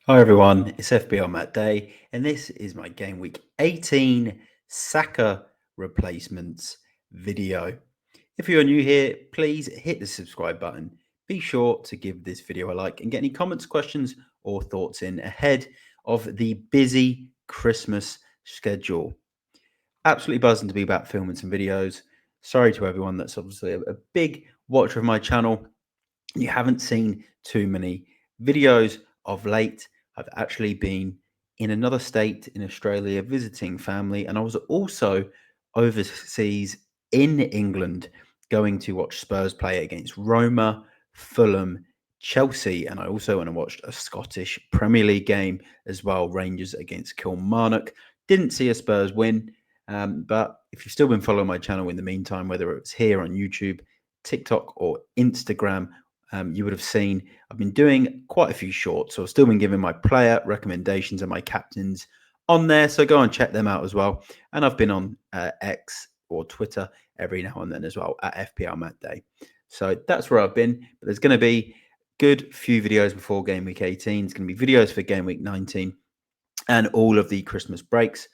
Hi everyone, it's FPLMattDay, and this is my Game Week 18 Saka replacements video. If you're new here, please hit the subscribe button. Be sure to give this video a like and get any comments, questions, or thoughts in ahead of the busy Christmas schedule. Absolutely buzzing to be back filming some videos. Sorry to everyone that's obviously a big watcher of my channel. You haven't seen too many videos of late. I've actually been in another state in Australia visiting family, and I was also overseas in England going to watch Spurs play against Roma, Fulham, Chelsea, and I also went and watched a Scottish Premier League game as well, Rangers against Kilmarnock. Didn't see a Spurs win, but if you've still been following my channel in the meantime, whether it's here on YouTube, TikTok, or Instagram, you would have seen I've been doing quite a few shorts. So I've still been giving my player recommendations and my captains on there. So go and check them out as well. And I've been on X or Twitter every now and then as well at FPLMattDay. So that's where I've been. But there's going to be good few videos before Game Week 18. It's going to be videos for Game Week 19 and all of the Christmas breaks.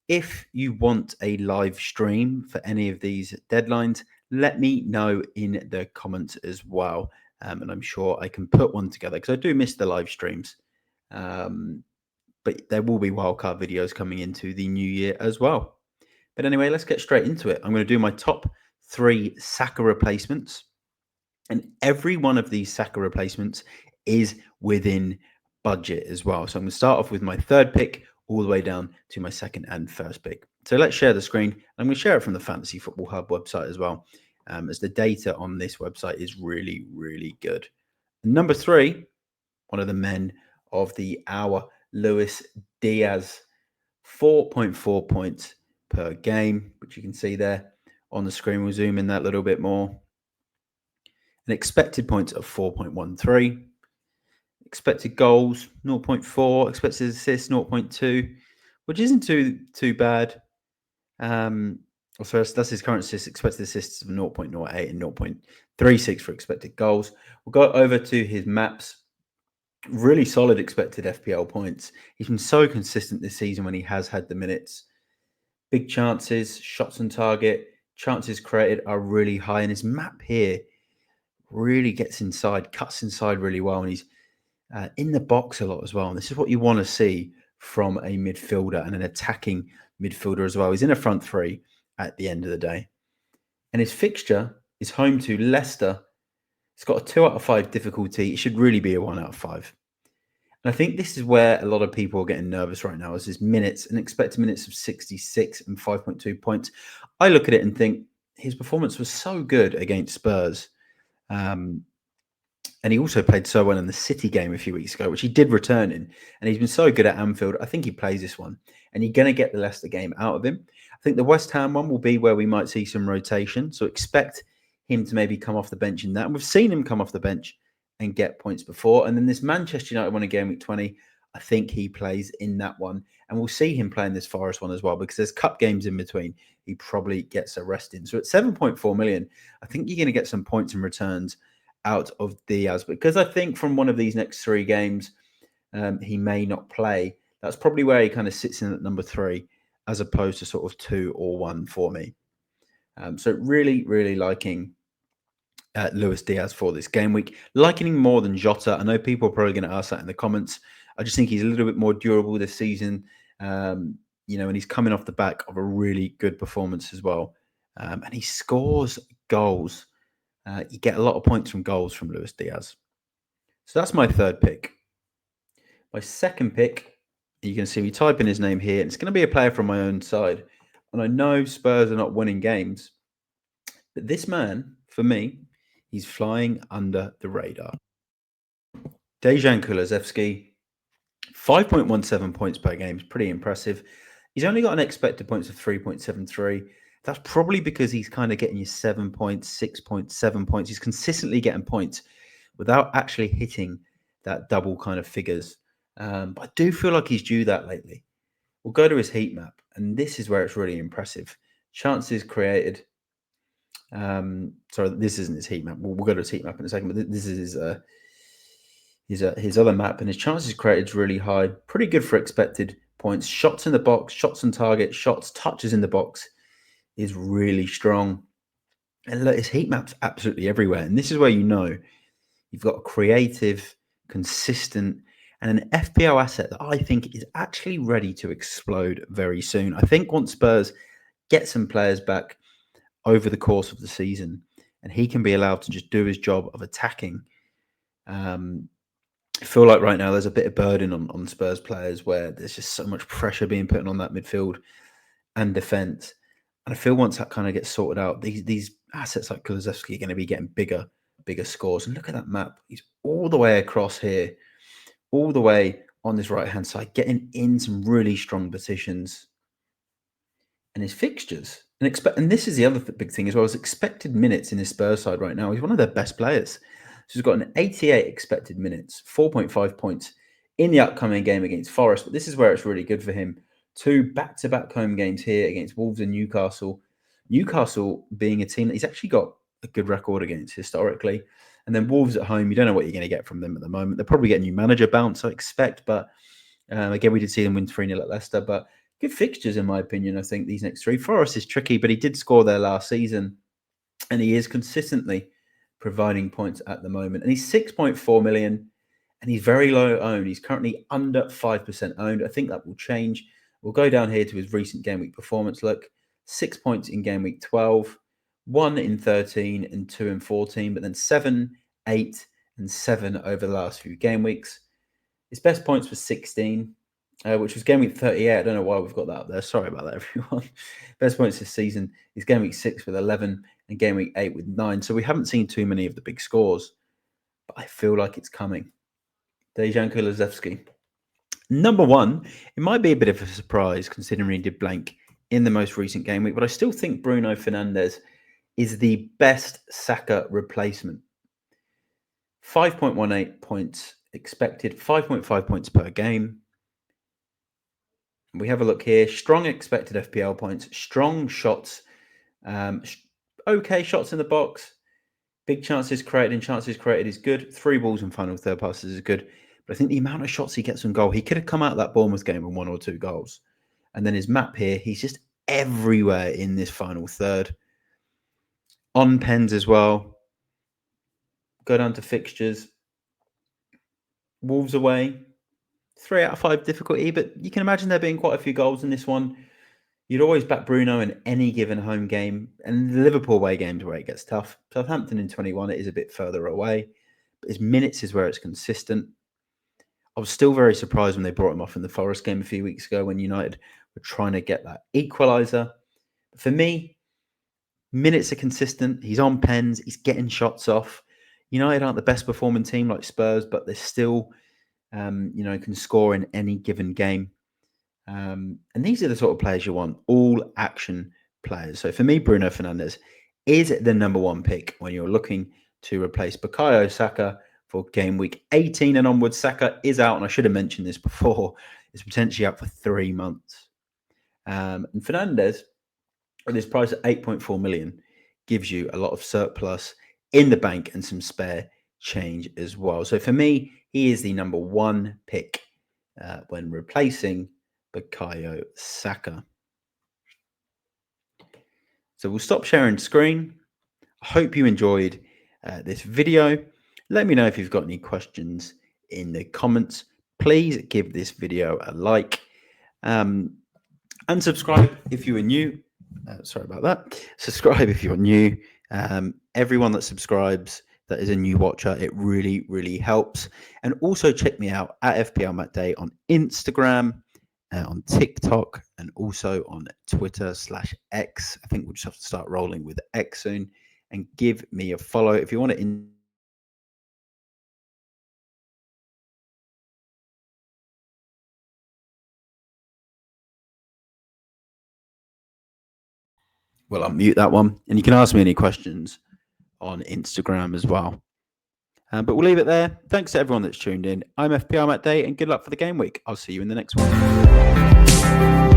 If you want a live stream for any of these deadlines, let me know in the comments as well. And I'm sure I can put one together because I do miss the live streams. But there will be wildcard videos coming into the new year as well. But anyway, let's get straight into it. I'm going to do my top 3 Saka replacements. And every one of these Saka replacements is within budget as well. So I'm going to start off with my third pick all the way down to my second and first pick. So let's share the screen. I'm going to share it from the Fantasy Football Hub website as well, as the data on this website is really, really good. And number 3, one of the men of the hour, Luis Diaz, 4.4 points per game, which you can see there on the screen. We'll zoom in that a little bit more. An expected points of 4.13. Expected goals, 0.4. Expected assists, 0.2, which isn't too bad. So that's his current assists, expected assists of 0.08 and 0.36 for expected goals. We'll go over to his maps. Really solid expected FPL points. He's been so consistent this season when he has had the minutes. Big chances, shots on target, chances created are really high. And his map here really gets inside, cuts inside really well. And he's in the box a lot as well. And this is what you want to see from a midfielder and an attacking midfielder as well. He's in a front three at the end of the day. And his fixture is home to Leicester. It's got a 2 out of 5 difficulty. It should really be a 1 out of 5. And I think this is where a lot of people are getting nervous right now, is his minutes, and expected minutes of 66 and 5.2 points. I look at it and think his performance was so good against Spurs. And he also played so well in the City game a few weeks ago, which he did return in. And he's been so good at Anfield. I think he plays this one. And you're going to get the Leicester game out of him. I think the West Ham one will be where we might see some rotation. So expect him to maybe come off the bench in that. And we've seen him come off the bench and get points before. And then this Manchester United one in Game Week 20, I think he plays in that one. And we'll see him playing this Forest one as well, because there's cup games in between. He probably gets a rest in. So at 7.4 million, I think you're going to get some points and returns out of Diaz, because I think from one of these next 3 games, he may not play. That's probably where he kind of sits in at number 3, as opposed to sort of 2 or 1 for me. So really, really liking Luis Diaz for this game week. Liking him more than Jota. I know people are probably going to ask that in the comments. I just think he's a little bit more durable this season, and he's coming off the back of a really good performance as well. And he scores goals. You get a lot of points from goals from Luis Diaz. So that's my third pick. My second pick, you can see me type in his name here. It's going to be a player from my own side. And I know Spurs are not winning games, but this man, for me, he's flying under the radar. Dejan Kulusevski, 5.17 points per game is pretty impressive. He's only got an expected points of 3.73. That's probably because he's kind of getting you 7 points, 6.7 points. He's consistently getting points without actually hitting that double kind of figures. But I do feel like he's due that lately. We'll go to his heat map, and this is where it's really impressive. Chances created. Sorry, this isn't his heat map. We'll go to his heat map in a second, but this is his his other map, and his chances created is really high. Pretty good for expected points. Shots in the box, shots on target, shots, touches in the box is really strong. And look, his heat map's absolutely everywhere. And this is where you know you've got a creative, consistent, and an FPL asset that I think is actually ready to explode very soon. I think once Spurs get some players back over the course of the season, and he can be allowed to just do his job of attacking. I feel like right now there's a bit of burden on Spurs players where there's just so much pressure being put on that midfield and defence. And I feel once that kind of gets sorted out, these assets like Kulusevski are going to be getting bigger scores. And look at that map. He's all the way across here, all the way on this right-hand side, getting in some really strong positions. And his fixtures. And this is the other big thing as well, is expected minutes in his Spurs side right now. He's one of their best players. So he's got an 88 expected minutes, 4.5 points in the upcoming game against Forest. But this is where it's really good for him. 2 back-to-back home games here against Wolves and Newcastle. Newcastle being a team that he's actually got a good record against historically. And then Wolves at home, you don't know what you're going to get from them at the moment. They'll probably get a new manager bounce, I expect. But again, we did see them win 3-0 at Leicester. But good fixtures, in my opinion, I think, these next 3. Forest is tricky, but he did score there last season. And he is consistently providing points at the moment. And he's 6.4 million. And he's very low owned. He's currently under 5% owned. I think that will change. We'll go down here to his recent game week performance. Look, 6 points in game week 12, 1 in 13, and 2 in 14, but then 7, 8, and 7 over the last few game weeks. His best points was 16, which was game week 38. I don't know why we've got that up there. Sorry about that, everyone. Best points this season is game week 6 with 11 and game week 8 with 9. So we haven't seen too many of the big scores, but I feel like it's coming. Dejan Kulusevski. Number 1, it might be a bit of a surprise considering he did blank in the most recent game week, but I still think Bruno Fernandes is the best Saka replacement. 5.18 points expected, 5.5 points per game. We have a look here. Strong expected FPL points, strong shots, okay shots in the box, big chances created, and chances created is good. 3 balls and final third passes is good. But I think the amount of shots he gets on goal, he could have come out of that Bournemouth game with 1 or 2 goals. And then his map here, he's just everywhere in this final third. On pens as well. Go down to fixtures. Wolves away. 3 out of 5 difficulty, but you can imagine there being quite a few goals in this one. You'd always back Bruno in any given home game. And the Liverpool away games where it gets tough. Southampton in 21, it is a bit further away. But his minutes is where it's consistent. I was still very surprised when they brought him off in the Forest game a few weeks ago when United were trying to get that equaliser. For me, minutes are consistent. He's on pens. He's getting shots off. United aren't the best performing team like Spurs, but they're still, can score in any given game. And these are the sort of players you want, all action players. So for me, Bruno Fernandes is the number 1 pick when you're looking to replace Bukayo Saka for game week 18 and onwards. Saka is out, and I should have mentioned this before, is potentially out for 3 months. And Fernandes, at this price at 8.4 million, gives you a lot of surplus in the bank and some spare change as well. So for me, he is the number 1 pick when replacing Bukayo Saka. So we'll stop sharing screen. I hope you enjoyed this video. Let me know if you've got any questions in the comments. Please give this video a like and subscribe if you are new. Sorry about that. Subscribe if you're new. Everyone that subscribes that is a new watcher, it really, really helps. And also check me out at FPLMattDay on Instagram, on TikTok, and also on Twitter/X. I think we'll just have to start rolling with X soon. And give me a follow if you want to. Well, I'll mute that one. And you can ask me any questions on Instagram as well. But we'll leave it there. Thanks to everyone that's tuned in. I'm FPLMattDay, and good luck for the game week. I'll see you in the next one.